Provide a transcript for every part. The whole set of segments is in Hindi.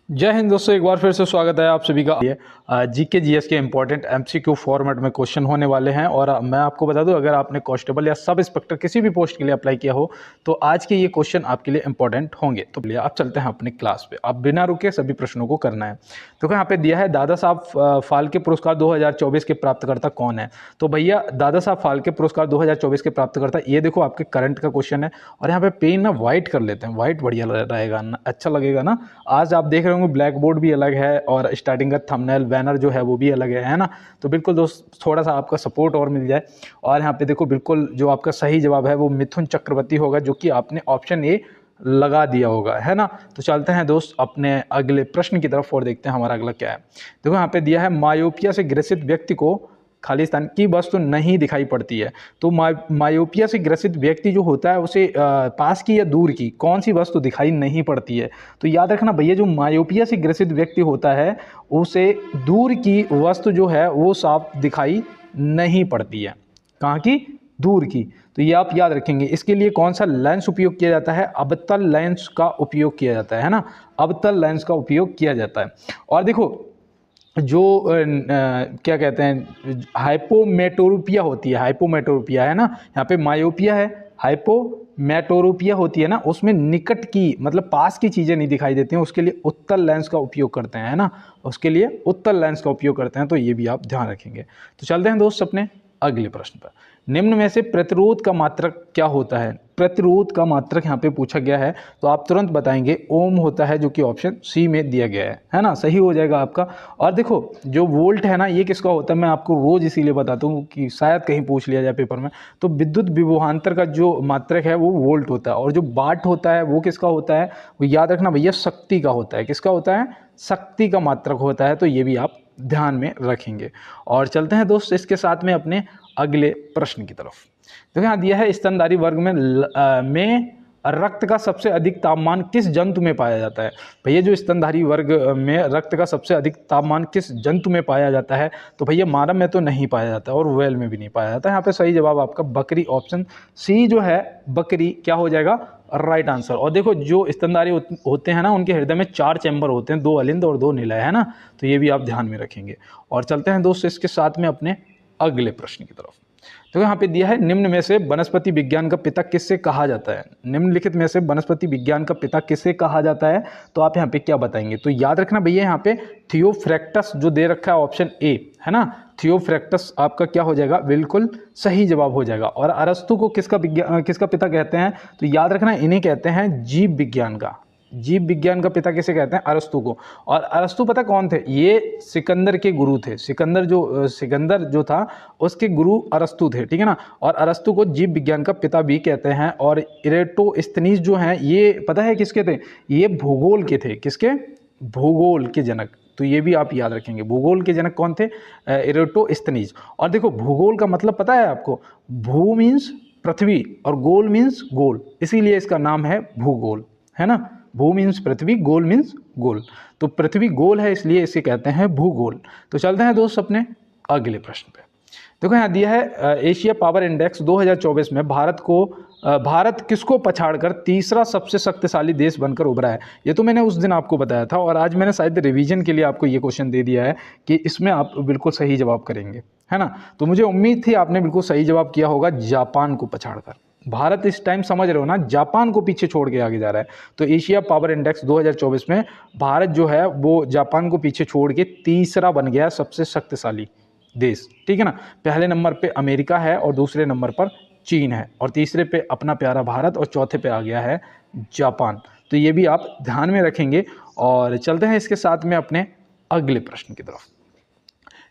जय हिंद दोस्तों, एक बार फिर से स्वागत है आप सभी का। जीके जीएस के इंपॉर्टेंट एमसीक्यू फॉर्मेट में क्वेश्चन होने वाले हैं। और मैं आपको बता दूं, अगर आपने कांस्टेबल या सब इंस्पेक्टर किसी भी पोस्ट के लिए अप्लाई किया हो तो आज के ये क्वेश्चन आपके लिए इंपॉर्टेंट होंगे। तो चलिए आप चलते हैं अपने क्लास पे। आप बिना रुके सभी प्रश्नों को करना है। तो यहाँ पे दिया है दादा साहब फाल्के पुरस्कार 2024 के प्राप्तकर्ता कौन है। तो भैया दादा साहब फाल्के पुरस्कार 2024 के प्राप्तकर्ता, ये देखो आपके करंट का क्वेश्चन है। और यहाँ पे पेन ना व्हाइट कर लेते हैं, व्हाइट बढ़िया रहेगा ना, अच्छा लगेगा ना। आज आप देख रहे होंगे ब्लैक बोर्ड भी अलग है और स्टार्टिंग का थंबनेल बैनर जो है वो भी अलग है ना। तो बिल्कुल दोस्त, थोड़ा सा आपका सपोर्ट और मिल जाए। और यहाँ पे देखो, बिल्कुल जो आपका सही जवाब है वो मिथुन चक्रवर्ती होगा, जो कि आपने ऑप्शन ए लगा दिया होगा, है ना। तो चलते हैं दोस्त अपने अगले प्रश्न की तरफ और देखते हैं हमारा अगला क्या है। देखो यहाँ पे दिया है मायोपिया से ग्रसित व्यक्ति को खालिस्तान की वस्तु नहीं दिखाई पड़ती है। तो मायोपिया से ग्रसित व्यक्ति जो होता है उसे पास की या दूर की कौन सी वस्तु दिखाई नहीं पड़ती है। तो याद रखना भैया, जो मायोपिया से ग्रसित व्यक्ति होता है उसे दूर की वस्तु जो है वो साफ दिखाई नहीं पड़ती है। कहाँ की? दूर की। तो ये आप याद रखेंगे। इसके लिए कौन सा लेंस उपयोग किया जाता है? अवतल लेंस का उपयोग किया जाता है ना। अवतल लेंस का उपयोग किया जाता है। और देखो, जो क्या कहते हैं, हाइपोमेट्रोपिया होती है, हाइपोमेट्रोपिया है ना, यहाँ पे मायोपिया है, हाइपोमेट्रोपिया होती है ना, उसमें निकट की मतलब पास की चीज़ें नहीं दिखाई देती हैं, उसके लिए उत्तल लेंस का उपयोग करते हैं, है ना। उसके लिए उत्तल लेंस का उपयोग करते हैं। तो ये भी आप ध्यान रखेंगे। तो चलते हैं दोस्त अपने अगले प्रश्न पर। निम्न में से प्रतिरोध का मात्रक क्या होता है? प्रतिरोध का मात्रक यहाँ पे पूछा गया है, तो आप तुरंत बताएंगे ओम होता है, जो कि ऑप्शन सी में दिया गया है ना। सही हो जाएगा आपका। और देखो, जो वोल्ट है ना, ये किसका होता है, मैं आपको रोज इसीलिए बताता हूँ कि शायद कहीं पूछ लिया जाए पेपर में। तो विद्युत विभवांतर का जो मात्रक है वो वोल्ट होता है। और जो वाट होता है वो किसका होता है? वो याद रखना भैया, शक्ति का होता है। किसका होता है? शक्ति का मात्रक होता है। तो ये भी आप ध्यान में रखेंगे। और चलते हैं दोस्त इसके साथ में अपने अगले प्रश्न की तरफ। तो यहाँ दिया है स्तनधारी वर्ग में रक्त का सबसे अधिक तापमान किस जंतु में पाया जाता है। भैया जो स्तनधारी वर्ग में रक्त का सबसे अधिक तापमान किस जंतु में पाया जाता है? तो भैया मानव में तो नहीं पाया जाता और व्हेल में भी नहीं पाया जाता। यहाँ पे सही जवाब आपका बकरी, ऑप्शन सी जो है बकरी, क्या हो जाएगा? Right answer. और देखो, जो स्तनधारी होते हैं ना, उनके हृदय में 4 चैम्बर होते हैं, 2 अलिंद और 2 निलय, है ना। तो ये भी आप ध्यान में रखेंगे। और चलते हैं दोस्त इसके साथ में अपने अगले प्रश्न की तरफ। तो यहाँ पे दिया है निम्न में से वनस्पति विज्ञान का पिता किससे कहा जाता है? निम्नलिखित में से वनस्पति विज्ञान का पिता किससे कहा जाता है? तो आप यहाँ पे क्या बताएंगे? तो याद रखना भैया, यहाँ पे थियोफ्रैक्टस जो दे रखा है ऑप्शन ए, है ना। थियोफ्रैक्टस आपका क्या हो जाएगा? बिल्कुल सही जवाब हो जाएगा। और अरस्तु को किसका पिता कहते हैं? तो याद रखना, इन्हें कहते हैं जीव विज्ञान का। जीव विज्ञान का पिता किसे कहते हैं? अरस्तु को। और अरस्तु पता कौन थे? ये सिकंदर के गुरु थे। सिकंदर जो था उसके गुरु अरस्तु थे, ठीक है ना। और अरस्तु को जीव विज्ञान का पिता भी कहते हैं। और इरेटोस्थनीज जो हैं, ये पता है किसके थे? ये भूगोल के थे। किसके? भूगोल के जनक। तो ये भी आप याद रखेंगे, भूगोल के जनक कौन थे? इरेटोस्थनीज। और देखो, भूगोल का मतलब पता है आपको? भू मीन्स पृथ्वी और गोल मीन्स गोल, इसीलिए इसका नाम है भूगोल, है ना। भू मीन्स पृथ्वी, गोल मीन्स गोल। तो पृथ्वी गोल है, इसलिए इसे कहते हैं भूगोल। तो चलते हैं दोस्त अपने अगले प्रश्न पे। देखो यहाँ दिया है एशिया पावर इंडेक्स 2024 में भारत किसको पछाड़कर तीसरा सबसे शक्तिशाली देश बनकर उभरा है। ये तो मैंने उस दिन आपको बताया था, और आज मैंने शायद रिवीजन के लिए आपको ये क्वेश्चन दे दिया है कि इसमें आप बिल्कुल सही जवाब करेंगे, है ना। तो मुझे उम्मीद थी आपने बिल्कुल सही जवाब किया होगा, जापान को पछाड़कर। भारत इस टाइम, समझ रहे हो ना, जापान को पीछे छोड़ के आगे जा रहा है। तो एशिया पावर इंडेक्स 2024 में भारत जो है वो जापान को पीछे छोड़ के तीसरा बन गया सबसे शक्तिशाली देश, ठीक है ना। पहले नंबर पे अमेरिका है और दूसरे नंबर पर चीन है, और तीसरे पे अपना प्यारा भारत, और चौथे पे आ गया है जापान। तो ये भी आप ध्यान में रखेंगे। और चलते हैं इसके साथ में अपने अगले प्रश्न की तरफ।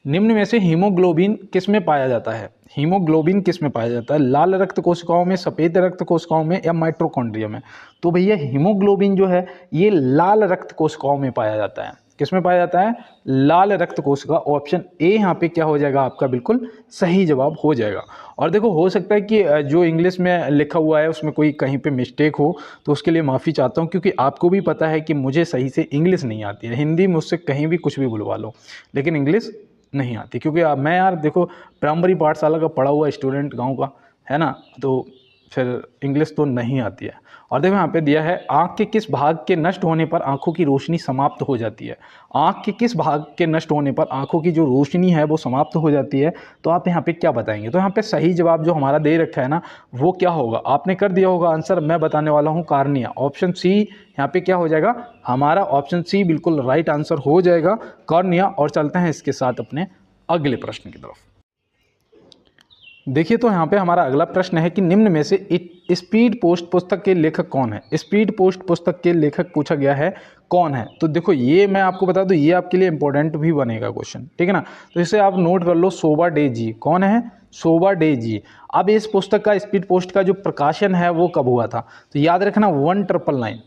निम्न में से हीमोग्लोबिन किस में पाया जाता है? हीमोग्लोबिन किस में पाया जाता है? लाल रक्त कोशिकाओं में, सफ़ेद रक्त कोशिकाओं में, या माइटोकॉन्ड्रिया में? तो भैया हीमोग्लोबिन जो है ये लाल रक्त कोशिकाओं में पाया जाता है। किस में पाया जाता है? लाल रक्त कोशिका। ऑप्शन ए यहाँ पे क्या हो जाएगा आपका? बिल्कुल सही जवाब हो जाएगा। और देखो, हो सकता है कि जो इंग्लिश में लिखा हुआ है उसमें कोई कहीं पे मिस्टेक हो, तो उसके लिए माफ़ी चाहता हूँ, क्योंकि आपको भी पता है कि मुझे सही से इंग्लिश नहीं आती है। हिंदी मुझसे कहीं भी कुछ भी बुलवा लो, लेकिन इंग्लिश नहीं आती, क्योंकि मैं यार देखो, प्राइमरी पाठशाला का पढ़ा हुआ स्टूडेंट गांव का, है ना। तो फिर इंग्लिश तो नहीं आती है। और देखो यहाँ पे दिया है आँख के किस भाग के नष्ट होने पर आँखों की रोशनी समाप्त हो जाती है। आँख के किस भाग के नष्ट होने पर आँखों की जो रोशनी है वो समाप्त हो जाती है। तो आप यहाँ पे क्या बताएंगे? तो यहाँ पे सही जवाब जो हमारा दे रखा है ना वो क्या होगा? आपने कर दिया होगा आंसर, मैं बताने वाला हूँ कार्निया। ऑप्शन सी यहाँ पे क्या हो जाएगा? हमारा ऑप्शन सी बिल्कुल राइट आंसर हो जाएगा, कॉर्निया। और चलते हैं इसके साथ अपने अगले प्रश्न की तरफ। देखिए तो यहाँ पे हमारा अगला प्रश्न है कि निम्न में से स्पीड पोस्ट पुस्तक के लेखक कौन है? स्पीड पोस्ट पुस्तक के लेखक पूछा गया है कौन है। तो देखो ये मैं आपको बता दूं, ये आपके लिए इंपॉर्टेंट भी बनेगा क्वेश्चन, ठीक है ना। तो इसे आप नोट कर लो, सोबा डे जी। कौन है? सोबा डे जी। अब इस पुस्तक का, स्पीड पोस्ट का जो प्रकाशन है वो कब हुआ था? तो याद रखना 1999,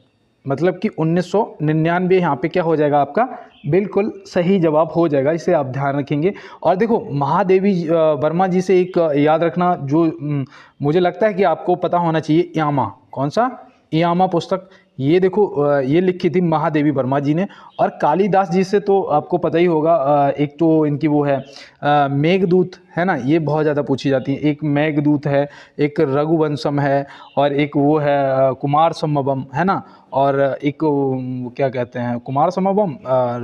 मतलब कि 1999 यहाँ पे क्या हो जाएगा आपका? बिल्कुल सही जवाब हो जाएगा, इसे आप ध्यान रखेंगे। और देखो महादेवी वर्मा जी से एक याद रखना जो मुझे लगता है कि आपको पता होना चाहिए, यामा। कौन सा? यामा पुस्तक। ये देखो ये लिखी थी महादेवी वर्मा जी ने। और कालिदास जी से तो आपको पता ही होगा, एक तो इनकी वो है मेघदूत, है ना, ये बहुत ज़्यादा पूछी जाती है। एक मेघदूत है, एक रघुवंशम है, और एक वो है कुमार संभवम, है ना, और एक क्या कहते हैं, कुमार संभवम,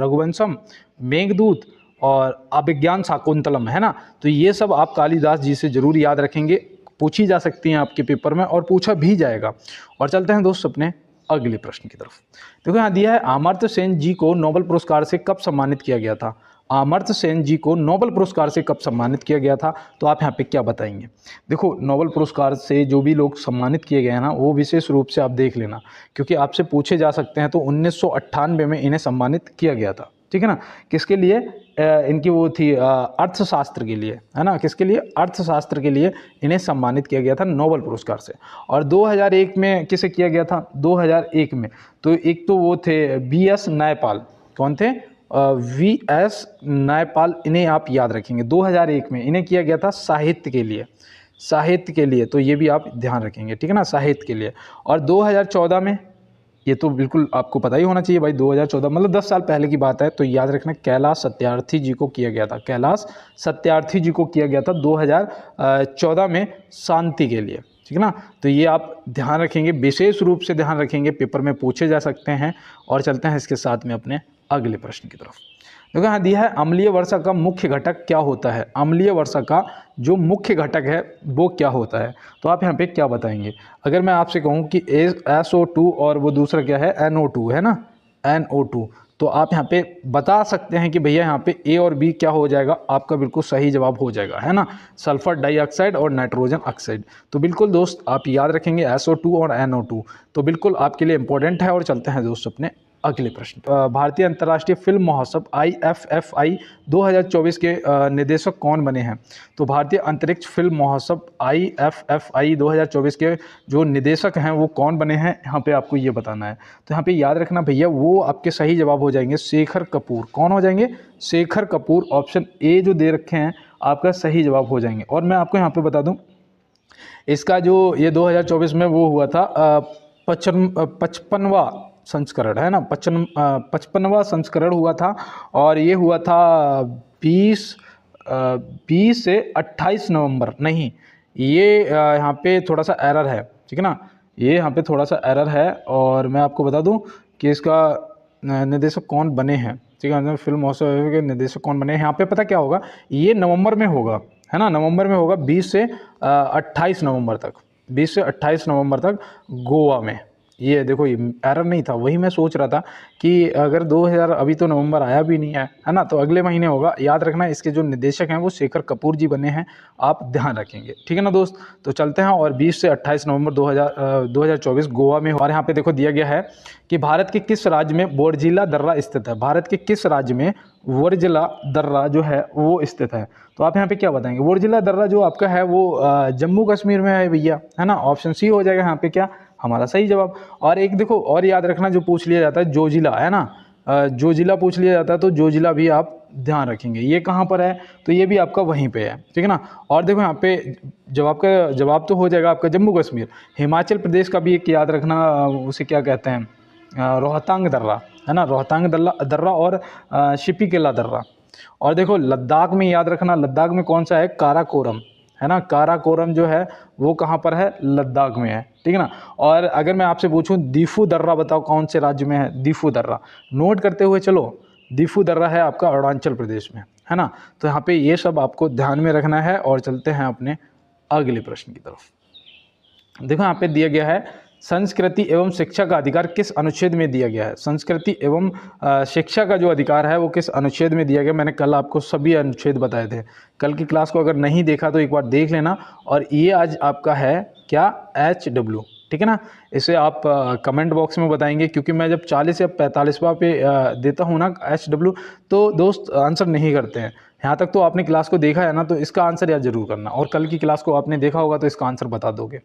रघुवंशम, मेघदूत और अभिज्ञान शाकुंतलम, है ना। तो ये सब आप कालिदास जी से जरूर याद रखेंगे, पूछी जा सकती हैं आपके पेपर में और पूछा भी जाएगा। और चलते हैं दोस्त अपने अगले प्रश्न की तरफ। देखो यहाँ दिया है अमर्त्य सेन जी को नोबेल पुरस्कार से कब सम्मानित किया गया था? अमर्त्य सेन जी को नोबेल पुरस्कार से कब सम्मानित किया गया था? तो आप यहाँ पे क्या बताएंगे? देखो नोबेल पुरस्कार से जो भी लोग सम्मानित किए गए हैं ना वो विशेष रूप से आप देख लेना, क्योंकि आपसे पूछे जा सकते हैं। तो 1998 में इन्हें सम्मानित किया गया था, ठीक है ना। किसके लिए? इनकी वो थी अर्थशास्त्र के लिए, है ना। किसके लिए? अर्थशास्त्र के लिए इन्हें सम्मानित किया गया था नोबेल पुरस्कार से। और 2001 में किसे किया गया था? 2001 में तो एक तो वो थे वी.एस. नायपाल। कौन थे? वी.एस. नायपाल। इन्हें आप याद रखेंगे। 2001 में इन्हें किया गया था साहित्य के लिए, साहित्य के लिए। तो ये भी आप ध्यान रखेंगे, ठीक है ना, साहित्य के लिए। और 2014 में, ये तो बिल्कुल आपको पता ही होना चाहिए भाई, 2014 मतलब 10 साल पहले की बात है। तो याद रखना कैलाश सत्यार्थी जी को किया गया था, कैलाश सत्यार्थी जी को किया गया था 2014 में शांति के लिए, ठीक है ना। तो ये आप ध्यान रखेंगे, विशेष रूप से ध्यान रखेंगे, पेपर में पूछे जा सकते हैं। और चलते हैं इसके साथ में अपने अगले प्रश्न की तरफ। देखो यहाँ दिया है अम्लीय वर्षा का मुख्य घटक क्या होता है? अम्लीय वर्षा का जो मुख्य घटक है वो क्या होता है? तो आप यहाँ पे क्या बताएंगे? अगर मैं आपसे कहूँ कि SO2 और वो दूसरा क्या है, NO2, है ना, NO2, तो आप यहाँ पे बता सकते हैं कि भैया यहाँ पे A और B क्या हो जाएगा? आपका बिल्कुल सही जवाब हो जाएगा, है ना, सल्फर डाइऑक्साइड और नाइट्रोजन ऑक्साइड। तो बिल्कुल दोस्त आप याद रखेंगे SO2 और NO2, तो बिल्कुल आपके लिए इंपॉर्टेंट है। और चलते हैं दोस्त अपने अगले प्रश्न। भारतीय अंतर्राष्ट्रीय फिल्म महोत्सव IFFI 2024 के निदेशक कौन बने हैं? तो भारतीय अंतरिक्ष फिल्म महोत्सव IFFI 2024 के जो निदेशक हैं वो कौन बने हैं, यहाँ पे आपको ये बताना है। तो यहाँ पे याद रखना भैया, वो आपके सही जवाब हो जाएंगे शेखर कपूर। कौन हो जाएंगे? शेखर कपूर। ऑप्शन ए जो दे रखे हैं आपका सही जवाब हो जाएंगे। और मैं आपको यहाँ पे बता दूँ, इसका जो ये 2024 में वो हुआ था 55वां संस्करण, है ना, 55वां संस्करण हुआ था। और ये हुआ था 20 से 28 नवंबर। नहीं, ये यहाँ पे थोड़ा सा एरर है, ठीक है ना, ये यहाँ पे थोड़ा सा एरर है। और मैं आपको बता दूं कि इसका निदेशक कौन बने हैं, ठीक है, फिल्म महोत्सव के निदेशक कौन बने हैं। यहाँ पे पता क्या होगा, ये नवंबर में होगा, है ना, नवंबर में होगा 20 से 28 नवंबर तक, 20 से 28 नवंबर तक गोवा में। ये देखो ये एरर नहीं था, वही मैं सोच रहा था कि अगर 2000 अभी तो नवंबर आया भी नहीं है ना, तो अगले महीने होगा। याद रखना इसके जो निदेशक हैं वो शेखर कपूर जी बने हैं, आप ध्यान रखेंगे, ठीक है ना दोस्त। तो चलते हैं, और 20 से 28 नवंबर 2024 गोवा में। और यहाँ पे देखो दिया गया है कि भारत के किस राज्य में बोरजिला दर्रा स्थित है? भारत के किस राज्य में बोरजिला दर्रा जो है वो स्थित है? तो आप यहाँ पे क्या बताएंगे? बोरजिला दर्रा जो आपका है वो जम्मू कश्मीर में है भैया, है ना। ऑप्शन सी हो जाएगा यहाँ पे क्या, हमारा सही जवाब। और एक देखो और याद रखना, जो पूछ लिया जाता है जोजिला, है ना, जोजिला पूछ लिया जाता है, तो जोजिला भी आप ध्यान रखेंगे। ये कहाँ पर है? तो ये भी आपका वहीं पे है, ठीक है ना। और देखो यहाँ पे जवाब तो हो जाएगा आपका जम्मू कश्मीर। हिमाचल प्रदेश का भी एक याद रखना, उसे क्या कहते हैं, रोहतांग दर्रा, है ना, रोहतांग दर्रा और शिपी केला दर्रा। और देखो लद्दाख में याद रखना, लद्दाख में कौन सा है? काराकोरम, है ना। काराकोरम जो है वो कहाँ पर है, लद्दाख में है, ठीक है ना। और अगर मैं आपसे पूछूं दीफू दर्रा बताओ कौन से राज्य में है, दीफू दर्रा, नोट करते हुए चलो, दीफू दर्रा है आपका अरुणाचल प्रदेश में, है ना। तो यहाँ पे ये सब आपको ध्यान में रखना है। और चलते हैं अपने अगले प्रश्न की तरफ। देखो यहाँ पे दिया गया है संस्कृति एवं शिक्षा का अधिकार किस अनुच्छेद में दिया गया है। संस्कृति एवं शिक्षा का जो अधिकार है वो किस अनुच्छेद में दिया गया। मैंने कल आपको सभी अनुच्छेद बताए थे, कल की क्लास को अगर नहीं देखा तो एक बार देख लेना। और ये आज आपका है क्या, HW, ठीक है ना। इसे आप कमेंट बॉक्स में बताएंगे, क्योंकि मैं जब 40 या 45वां पे देता हूँ ना HW, तो दोस्त आंसर नहीं करते हैं। यहाँ तक तो आपने क्लास को देखा है ना, तो इसका आंसर याद जरूर करना, और कल की क्लास को आपने देखा होगा तो इसका आंसर बता दोगे।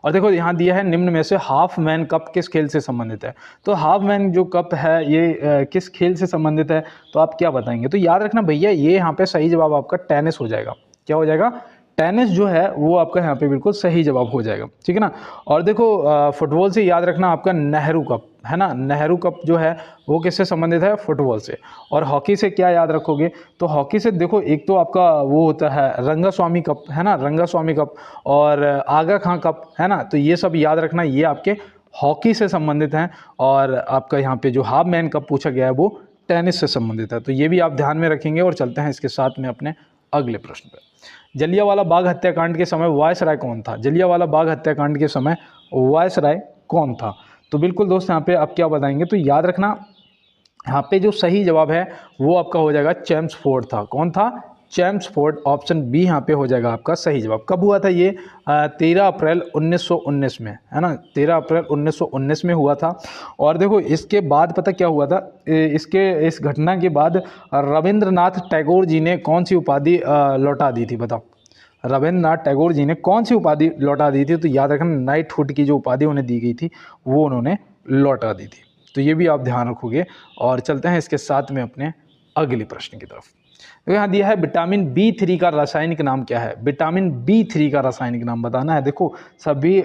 और देखो यहाँ दिया है निम्न में से हाफ मैन कप किस खेल से संबंधित है। तो हाफ मैन जो कप है ये किस खेल से संबंधित है, तो आप क्या बताएंगे। तो याद रखना भैया, ये यहाँ पे सही जवाब आपका टेनिस हो जाएगा। क्या हो जाएगा, टेनिस जो है वो आपका यहाँ पे बिल्कुल सही जवाब हो जाएगा, ठीक है ना। और देखो फुटबॉल से याद रखना आपका नेहरू कप, है ना। नेहरू कप जो है वो किससे संबंधित है, फुटबॉल से। और हॉकी से क्या याद रखोगे, तो हॉकी से देखो एक तो आपका वो होता है रंगास्वामी कप, है ना, रंगास्वामी कप, और आगा खां कप, है ना। तो ये सब याद रखना, ये आपके हॉकी से संबंधित हैं। और आपका यहाँ पे जो हाफ मैन कप पूछा गया है वो टेनिस से संबंधित है। तो ये भी आप ध्यान में रखेंगे। और चलते हैं इसके साथ में अपने अगले प्रश्न पर। जलियांवाला बाग हत्याकांड के समय वायसराय कौन था। जलियांवाला बाग हत्याकांड के समय वायसराय कौन था। तो बिल्कुल दोस्त यहाँ पे आप क्या बताएंगे, तो याद रखना यहाँ पे जो सही जवाब है वो आपका हो जाएगा चेम्सफोर्ड था। कौन था, चेम्सफोर्ड, ऑप्शन बी यहाँ पे हो जाएगा आपका सही जवाब। कब हुआ था ये, 13 अप्रैल 1919 में, है ना, 13 अप्रैल 1919 में हुआ था। और देखो इसके बाद पता क्या हुआ था, इस घटना के बाद रविंद्रनाथ टैगोर जी ने कौन सी उपाधि लौटा दी थी, बताओ। रविंद्रनाथ टैगोर जी ने कौन सी उपाधि लौटा दी थी। तो याद रखना नाइटहुड की जो उपाधि उन्हें दी गई थी वो उन्होंने लौटा दी थी। तो ये भी आप ध्यान रखोगे। और चलते हैं इसके साथ में अपने अगले प्रश्न की तरफ। तो यहाँ दिया है विटामिन B3 का रासायनिक नाम क्या है। विटामिन B3 का रासायनिक नाम बताना है। देखो सभी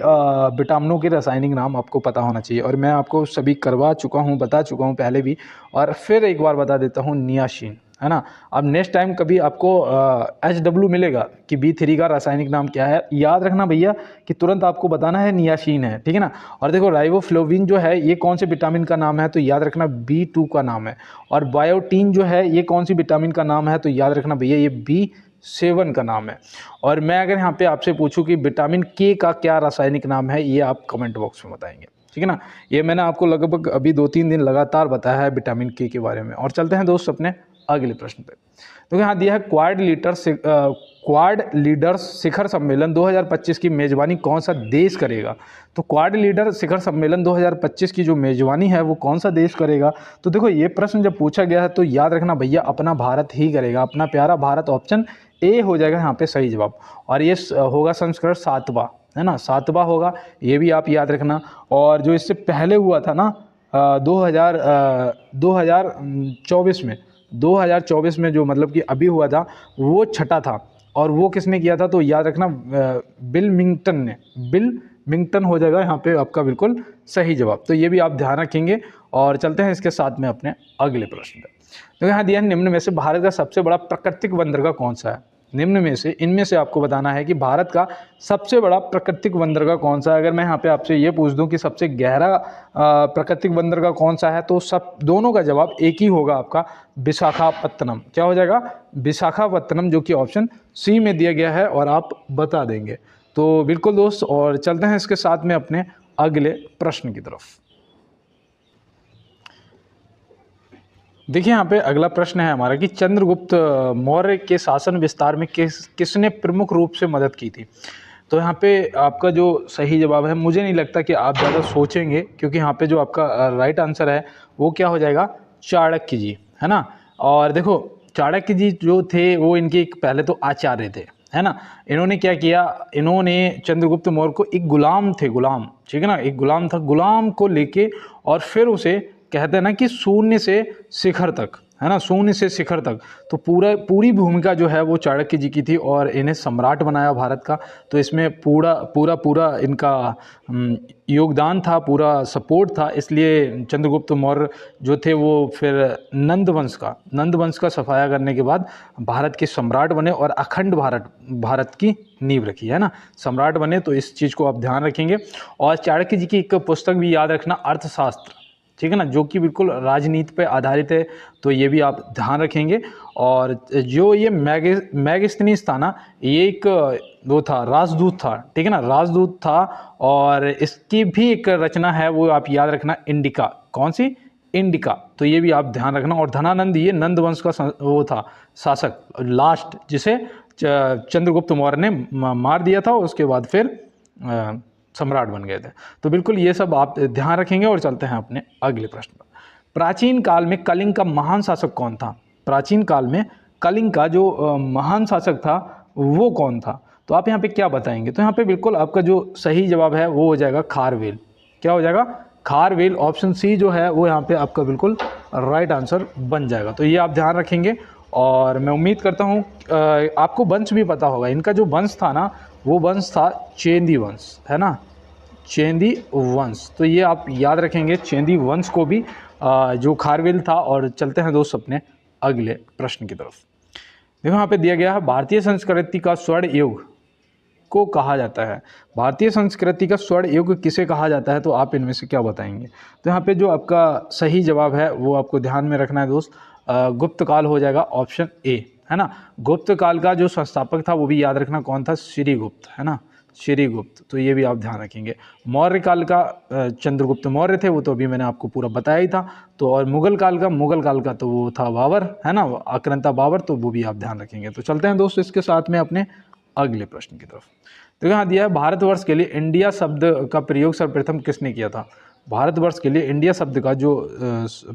विटामिनों के रासायनिक नाम आपको पता होना चाहिए, और मैं आपको सभी करवा चुका हूँ, बता चुका हूँ पहले भी, और फिर एक बार बता देता हूँ, नियासिन, है ना। अब नेक्स्ट टाइम कभी आपको HW मिलेगा कि B3 का रासायनिक नाम क्या है, याद रखना भैया कि तुरंत आपको बताना है नियासिन है, ठीक है ना। और देखो राइबोफ्लोविन जो है ये कौन से विटामिन का नाम है, तो याद रखना B2 का नाम है। और बायोटीन जो है ये कौन सी विटामिन का नाम है, तो याद रखना भैया ये B7 का नाम है। और मैं अगर यहाँ पे आपसे पूछूं कि विटामिन K का क्या रासायनिक नाम है, ये आप कमेंट बॉक्स में बताएंगे, ठीक है ना। ये मैंने आपको लगभग अभी 2-3 दिन लगातार बताया है विटामिन K के बारे में। और चलते हैं दोस्त अपने अगले प्रश्न पे। तो यहाँ दिया है क्वाड लीडर्स शिखर सम्मेलन 2025 की मेजबानी कौन सा देश करेगा। तो क्वाड लीडर शिखर सम्मेलन 2025 की जो मेजबानी है वो कौन सा देश करेगा। तो देखो ये प्रश्न जब पूछा गया है तो याद रखना भैया अपना भारत ही करेगा, अपना प्यारा भारत, ऑप्शन ए हो जाएगा यहाँ पे सही जवाब। और ये होगा संस्करण 7वां, है ना, 7वां होगा, ये भी आप याद रखना। और जो इससे पहले हुआ था ना 2024 में जो मतलब कि अभी हुआ था वो 6ठा था। और वो किसने किया था, तो याद रखना बिल मिंगटन हो जाएगा यहाँ पे आपका बिल्कुल सही जवाब। तो ये भी आप ध्यान रखेंगे। और चलते हैं इसके साथ में अपने अगले प्रश्न पे। तो यहाँ दिया है निम्न में से भारत का सबसे बड़ा प्राकृतिक बंदरगाह कौन सा है। निम्न में से इनमें से आपको बताना है कि भारत का सबसे बड़ा प्राकृतिक बंदरगाह कौन सा है। अगर मैं यहाँ पे आपसे ये पूछ दूं कि सबसे गहरा प्राकृतिक बंदरगाह कौन सा है, तो सब दोनों का जवाब एक ही होगा आपका, विशाखापत्तनम। क्या हो जाएगा, विशाखापत्तनम, जो कि ऑप्शन सी में दिया गया है। और आप बता देंगे तो बिल्कुल दोस्त। और चलते हैं इसके साथ में अपने अगले प्रश्न की तरफ। देखिए यहाँ पे अगला प्रश्न है हमारा कि चंद्रगुप्त मौर्य के शासन विस्तार में किसने प्रमुख रूप से मदद की थी। तो यहाँ पे आपका जो सही जवाब है, मुझे नहीं लगता कि आप ज़्यादा सोचेंगे, क्योंकि यहाँ पे जो आपका राइट आंसर है वो क्या हो जाएगा, चाणक्य जी, है ना। और देखो चाणक्य जी जो थे वो इनके एक पहले तो आचार्य थे, है ना। इन्होंने क्या किया, इन्होंने चंद्रगुप्त मौर्य को एक गुलाम थे, गुलाम, ठीक है ना, एक गुलाम था, गुलाम को लेके और फिर उसे कहते हैं ना कि शून्य से शिखर तक, है ना, शून्य से शिखर तक, तो पूरी भूमिका जो है वो चाणक्य जी की थी और इन्हें सम्राट बनाया भारत का। तो इसमें पूरा इनका योगदान था, पूरा सपोर्ट था, इसलिए चंद्रगुप्त मौर्य जो थे वो फिर नंद वंश का सफाया करने के बाद भारत के सम्राट बने और अखंड भारत की नींव रखी, है ना, सम्राट बने। तो इस चीज़ को आप ध्यान रखेंगे। और चाणक्य जी की एक पुस्तक भी याद रखना, अर्थशास्त्र, ठीक है ना, जो कि बिल्कुल राजनीति पे आधारित है, तो ये भी आप ध्यान रखेंगे। और जो ये मैगस्थनीज था ना, ये एक वो था, राजदूत था, ठीक है ना, राजदूत था। और इसकी भी एक रचना है, वो आप याद रखना, इंडिका। कौन सी? इंडिका। तो ये भी आप ध्यान रखना। और धनानंद, ये नंद वंश का वो था शासक लास्ट, जिसे चंद्रगुप्त मौर्य ने मार दिया था, उसके बाद फिर सम्राट बन गए थे। तो बिल्कुल ये सब आप ध्यान रखेंगे। और चलते हैं अपने अगले प्रश्न पर। प्राचीन काल में कलिंग का महान शासक कौन था? प्राचीन काल में कलिंग का जो महान शासक था वो कौन था? तो आप यहाँ पे क्या बताएंगे? तो यहाँ पे बिल्कुल आपका जो सही जवाब है वो हो जाएगा खारवेल। क्या हो जाएगा? खारवेल। ऑप्शन सी जो है वो यहाँ पे आपका बिल्कुल राइट आंसर बन जाएगा। तो ये आप ध्यान रखेंगे। और मैं उम्मीद करता हूँ आपको वंश भी पता होगा। इनका जो वंश था ना, वो वंश था चेंदी वंश, है ना, चेंदी वंश। तो ये आप याद रखेंगे, चेंदी वंश को भी जो खारवेल था। और चलते हैं दोस्त अपने अगले प्रश्न की तरफ। देखो यहाँ पे दिया गया है, भारतीय संस्कृति का स्वर्ण युग को कहा जाता है। भारतीय संस्कृति का स्वर्ण युग किसे कहा जाता है? तो आप इनमें से क्या बताएंगे? तो यहाँ पे जो आपका सही जवाब है वो आपको ध्यान में रखना है दोस्त, गुप्त काल हो जाएगा, ऑप्शन ए, है ना। गुप्त काल का जो संस्थापक था वो भी याद रखना, कौन था? श्रीगुप्त, है ना, श्रीगुप्त। तो ये भी आप ध्यान रखेंगे। मौर्य काल का चंद्रगुप्त मौर्य थे, वो तो अभी मैंने आपको पूरा बताया ही था। तो और मुगल काल का तो वो था बाबर, है ना, आक्रांता बाबर। तो वो भी आप ध्यान रखेंगे। तो चलते हैं दोस्तों इसके साथ में अपने अगले प्रश्न की तरफ। तो यहाँ दिया है, भारतवर्ष के लिए इंडिया शब्द का प्रयोग सर्वप्रथम किसने किया था? भारतवर्ष के लिए इंडिया शब्द का जो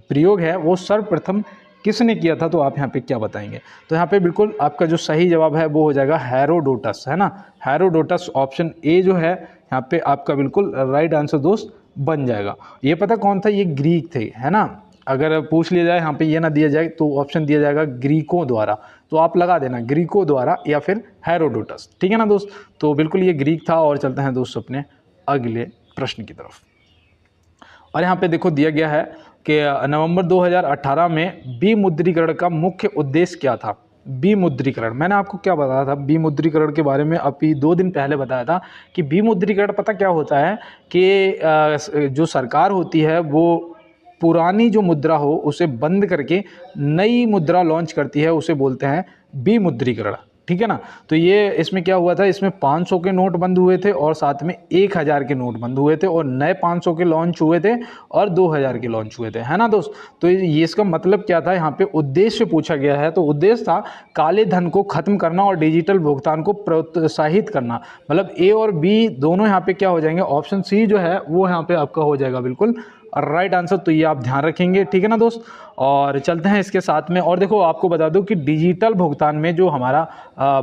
प्रयोग है वो सर्वप्रथम किसने किया था? तो आप यहाँ पे क्या बताएंगे? तो यहाँ पे बिल्कुल आपका जो सही जवाब है वो हो जाएगा हेरोडोटस, है ना, हेरोडोटस। ऑप्शन ए जो है यहाँ पे आपका बिल्कुल राइट आंसर दोस्त बन जाएगा। ये पता कौन था? ये ग्रीक थे, है ना। अगर पूछ लिया जाए यहाँ पे ये ना दिया जाए तो ऑप्शन दिया जाएगा ग्रीकों द्वारा। तो आप लगा देना ग्रीकों द्वारा या फिर हेरोडोटस, ठीक है ना दोस्त। तो बिल्कुल ये ग्रीक था। और चलते हैं दोस्त अपने अगले प्रश्न की तरफ। और यहाँ पे देखो दिया गया है कि नवंबर 2018 में विमुद्रीकरण का मुख्य उद्देश्य क्या था? विमुद्रीकरण, मैंने आपको क्या बताया था विमुद्रीकरण के बारे में? अभी 2 दिन पहले बताया था कि विमुद्रीकरण पता क्या होता है कि जो सरकार होती है वो पुरानी जो मुद्रा हो उसे बंद करके नई मुद्रा लॉन्च करती है, उसे बोलते हैं विमुद्रीकरण, ठीक है ना। तो ये इसमें क्या हुआ था, इसमें 500 के नोट बंद हुए थे और साथ में 1000 के नोट बंद हुए थे और नए 500 के लॉन्च हुए थे और 2000 के लॉन्च हुए थे, है ना दोस्त। तो ये इसका मतलब क्या था, यहाँ पे उद्देश्य पूछा गया है। तो उद्देश्य था काले धन को खत्म करना और डिजिटल भुगतान को प्रोत्साहित करना। मतलब ए और बी दोनों यहाँ पे क्या हो जाएंगे? ऑप्शन सी जो है वो यहाँ पे आपका हो जाएगा बिल्कुल राइट आंसर। तो ये आप ध्यान रखेंगे, ठीक है ना दोस्त। और चलते हैं इसके साथ में। और देखो आपको बता दूं कि डिजिटल भुगतान में जो हमारा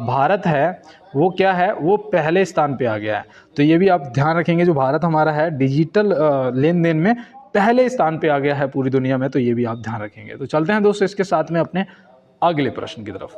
भारत है वो क्या है, वो पहले स्थान पे आ गया है। तो ये भी आप ध्यान रखेंगे, जो भारत हमारा है डिजिटल लेन देन में पहले स्थान पे आ गया है पूरी दुनिया में। तो ये भी आप ध्यान रखेंगे। तो चलते हैं दोस्तों इसके साथ में अपने अगले प्रश्न की तरफ।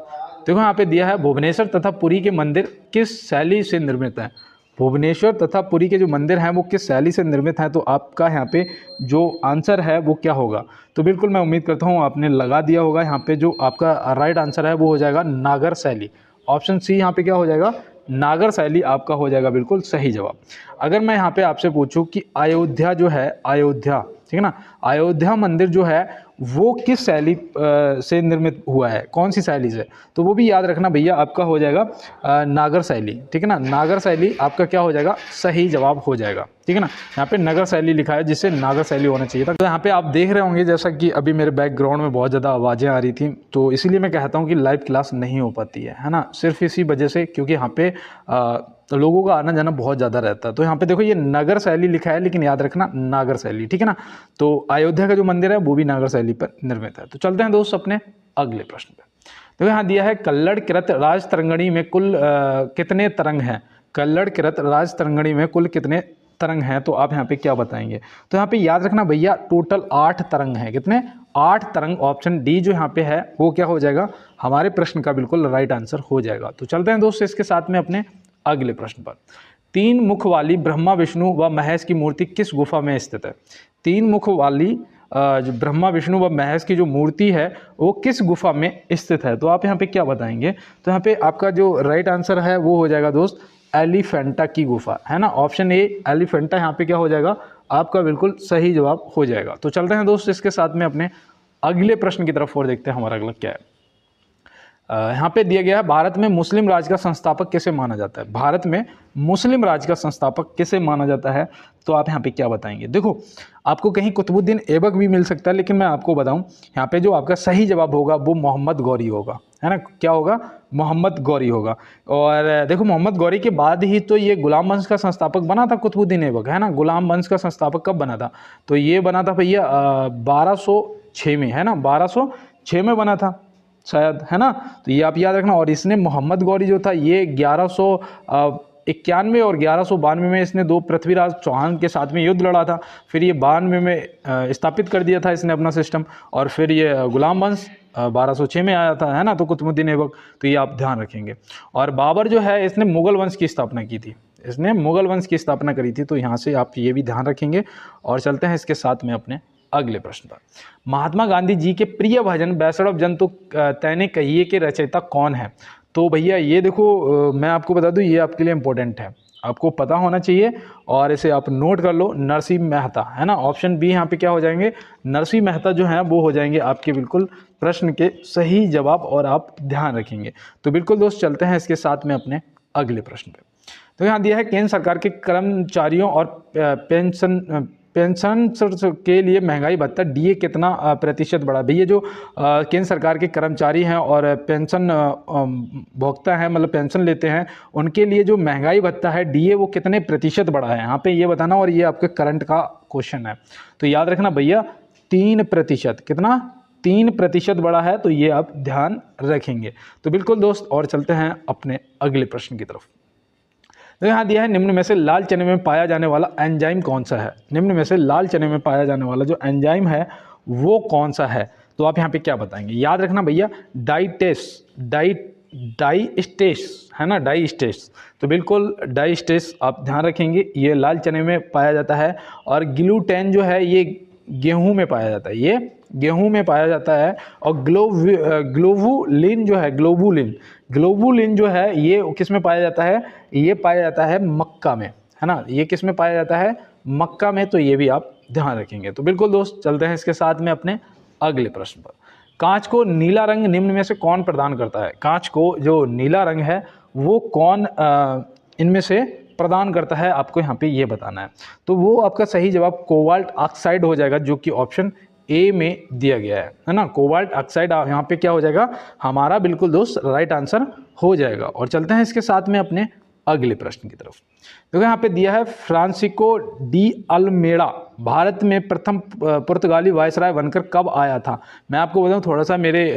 देखो यहाँ पे दिया है, भुवनेश्वर तथा पुरी के मंदिर किस शैली से निर्मित हैं? भुवनेश्वर तथा पुरी के जो मंदिर हैं वो किस शैली से निर्मित हैं? तो आपका यहाँ पे जो आंसर है वो क्या होगा? तो बिल्कुल मैं उम्मीद करता हूँ आपने लगा दिया होगा। यहाँ पे जो आपका राइट आंसर है वो हो जाएगा नागर शैली। ऑप्शन सी यहाँ पे क्या हो जाएगा? नागर शैली आपका हो जाएगा बिल्कुल सही जवाब। अगर मैं यहाँ पे आपसे पूछूं कि अयोध्या जो है, अयोध्या, ठीक है ना, अयोध्या मंदिर जो है वो किस शैली से निर्मित हुआ है, कौन सी शैली से? तो वो भी याद रखना भैया, आपका हो जाएगा नागर शैली, ठीक है ना। नागर शैली आपका क्या हो जाएगा? सही जवाब हो जाएगा, ठीक है ना। यहाँ पे नगर शैली लिखा है जिससे नागर शैली होना चाहिए था। तो यहाँ पे आप देख रहे होंगे जैसा कि अभी मेरे बैकग्राउंड में बहुत ज़्यादा आवाज़ें आ रही थी, तो इसीलिए मैं कहता हूँ कि लाइव क्लास नहीं हो पाती है ना, सिर्फ इसी वजह से, क्योंकि यहाँ पे तो लोगों का आना जाना बहुत ज़्यादा रहता है। तो यहाँ पे देखो ये नगर शैली लिखा है, लेकिन याद रखना नागर शैली, ठीक है ना। तो अयोध्या का जो मंदिर है वो भी नागर शैली पर निर्मित है। तो चलते हैं दोस्त अपने अगले प्रश्न पे। तो यहाँ दिया है, कल्लड़ किरत राज तरंगणी में कुल कितने तरंग हैं? कल्लड़ किरत राज तरंगणी में कुल कितने तरंग हैं तो आप यहाँ पे क्या बताएंगे। तो यहाँ पे याद रखना भैया टोटल 8 तरंग हैं। कितने? 8 तरंग। ऑप्शन डी जो यहाँ पे है वो क्या हो जाएगा, हमारे प्रश्न का बिल्कुल राइट आंसर हो जाएगा। तो चलते हैं दोस्तों इसके साथ में अपने अगले प्रश्न पर। 3 मुख वाली ब्रह्मा विष्णु व महेश की मूर्ति किस गुफा में स्थित है? 3 मुख वाली जो ब्रह्मा विष्णु व महेश की जो मूर्ति है वो किस गुफा में स्थित है? तो आप यहाँ पे क्या बताएंगे। तो यहाँ पे आपका जो राइट आंसर है वो हो जाएगा दोस्त एलिफेंटा की गुफा, है ना। ऑप्शन ए एलिफेंटा यहाँ पे क्या हो जाएगा, आपका बिल्कुल सही जवाब हो जाएगा। तो चलते हैं दोस्त इसके साथ में अपने अगले प्रश्न की तरफ और देखते हैं हमारा अगला क्या है। यहाँ पे दिया गया है भारत में मुस्लिम राज का संस्थापक किसे माना जाता है? भारत में मुस्लिम राज का संस्थापक किसे माना जाता है? तो आप यहाँ पे क्या बताएंगे। देखो आपको कहीं कुतुबुद्दीन ऐबक भी मिल सकता है, लेकिन मैं आपको बताऊं यहाँ पे जो आपका सही जवाब होगा वो मोहम्मद गौरी होगा, है ना। क्या होगा? मोहम्मद गौरी होगा। और देखो मोहम्मद गौरी के बाद ही तो ये गुलाम वंश का संस्थापक बना था कुतुबुद्दीन ऐबक, है ना। गुलाम वंश का संस्थापक कब बना था? तो ये बना था भैया 1206 में, है ना। 1206 में बना था शायद, है ना। तो ये आप याद रखना। और इसने मोहम्मद गौरी जो था ये 1191 और 1192 में इसने 2 पृथ्वीराज चौहान के साथ में युद्ध लड़ा था। फिर ये 92 में स्थापित कर दिया था इसने अपना सिस्टम। और फिर ये गुलाम वंश 1206 में आया था, है ना। तो कुतुबुद्दीन ऐबक, तो ये आप ध्यान रखेंगे। और बाबर जो है इसने मुगल वंश की स्थापना की थी, इसने मुगल वंश की स्थापना करी थी। तो यहाँ से आप ये भी ध्यान रखेंगे। और चलते हैं इसके साथ में अपने अगले प्रश्न पर। महात्मा गांधी जी के प्रिय भजन वैष्णव जन तो तैने कहिए के रचयिता कौन है? तो भैया ये देखो मैं आपको बता दूं ये आपके लिए इंपॉर्टेंट है, आपको पता होना चाहिए और इसे आप नोट कर लो। नरसिंह मेहता, है ना। ऑप्शन बी यहाँ पे क्या हो जाएंगे, नरसिंह मेहता जो है वो हो जाएंगे आपके बिल्कुल प्रश्न के सही जवाब, और आप ध्यान रखेंगे। तो बिल्कुल दोस्त चलते हैं इसके साथ में अपने अगले प्रश्न पे। तो यहाँ दिया है केंद्र सरकार के कर्मचारियों और पेंशन के लिए महंगाई भत्ता डीए कितना प्रतिशत बढ़ा? भैया जो केंद्र सरकार के कर्मचारी हैं और पेंशन भोगता है, मतलब पेंशन लेते हैं, उनके लिए जो महंगाई भत्ता है डीए वो कितने प्रतिशत बढ़ा है, यहाँ पे ये बताना। और ये आपके करंट का क्वेश्चन है, तो याद रखना भैया 3%। कितना? 3% बढ़ा है, तो ये आप ध्यान रखेंगे। तो बिल्कुल दोस्त और चलते हैं अपने अगले प्रश्न की तरफ। तो यहाँ दिया है निम्न में से लाल चने में पाया जाने वाला एंजाइम कौन सा है? निम्न में से लाल चने में पाया जाने वाला जो एंजाइम है वो कौन सा है? तो आप यहाँ पे क्या बताएंगे। याद रखना भैया डाइस्टेस, है ना, डाइस्टेस। तो बिल्कुल डाइस्टेस आप ध्यान रखेंगे, ये लाल चने में पाया जाता है। और ग्लूटेन जो है ये गेहूं में पाया जाता है, ये गेहूं में पाया जाता है। और ग्लोबुलिन जो है, ग्लोबुलिन जो है ये किस में पाया जाता है? ये पाया जाता है मक्का में, है ना। ये किस में पाया जाता है? मक्का में। तो ये भी आप ध्यान रखेंगे। तो बिल्कुल दोस्त चलते हैं इसके साथ में अपने अगले प्रश्न पर। कांच को नीला रंग निम्न में से कौन प्रदान करता है? कांच को जो नीला रंग है वो कौन इनमें से प्रदान करता है, आपको यहाँ पे ये बताना है। तो वो आपका सही जवाब कोबाल्ट ऑक्साइड हो जाएगा, जो कि ऑप्शन ए में दिया गया है ना। कोबाल्ट ऑक्साइड यहाँ पे क्या हो जाएगा, हमारा बिल्कुल दोस्त राइट आंसर हो जाएगा। और चलते हैं इसके साथ में अपने अगले प्रश्न की तरफ। देखो यहाँ पे दिया है फ्रांसिस्को डी अल्मेडा भारत में प्रथम पुर्तगाली वायसराय बनकर कब आया था? मैं आपको बताऊँ थोड़ा सा मेरे